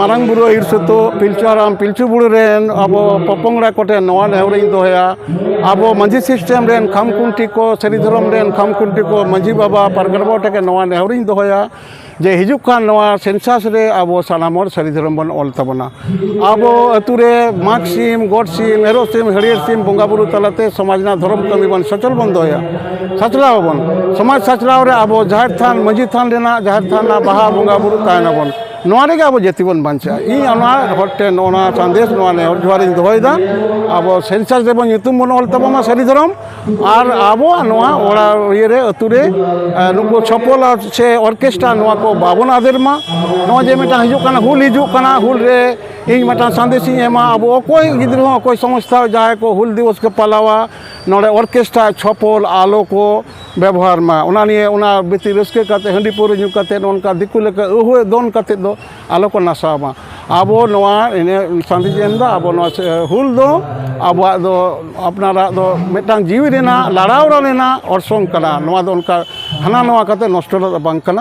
मारांग बुरु आयुर सतो पिलचु हाराम पिलचु बुरु रेन अब पपोंगड़ा कोटे नवा नेहरिंग दोया अब मंझी सिस्टम रेन खामकुंटी को सरी धरम रेन खामकुंटी को मंझी बाबा पारगना बाबा टेके नवा नेहरिंग दोया जे हिजुक खान नवा सेंसास रे अब सानामर सरी धरम बन ऑल तबना अब अतुरे माग सिम गड सिम एरो सिम हरियर सिम बंगा बुरु तलाते समाजना धर्म कमी बन सचल बन दोया सचलाव बन समाज सचलाव रे अब जाहिर थान मंझी थान रेना जाहिर थान ना बाहा बंगा बुरु तायना बन नोरे अब जाति बन बांचा इ हटे नोना संदेश नोने और जोहारिंग दोहयदा अब सेंसास रे बन युतुम बन ऑल तबमा सरी धरम और अब नोआ ओड़ा इरे अतुरे नुको छपोल से ऑर्केस्ट्रा नोआ को बाबन आदेरमा नोआ जे मेटा हिजुक काना हुल रे इन मेटा संदेश एमा अब कोई गिद्रो कोई संस्था जाय को हुल दिवस के पालावा नोडे ऑर्केस्ट्रा छपोल आलो को व्यवहार मा उना निये उना बेती रस्के काते हंडी पुर न्यू काते नोनका दिकु लेका ओहो दोन काते दो आलो को नासामा अब नोआ इने संदेश एंदा अब नोआ हुल दो अब दो अपनारा दो मेटांग जीवी रेना लड़ाव रेना ऑर्सोंग कना नोआ दो उनका हना नोआ काते नष्ट बांग कना।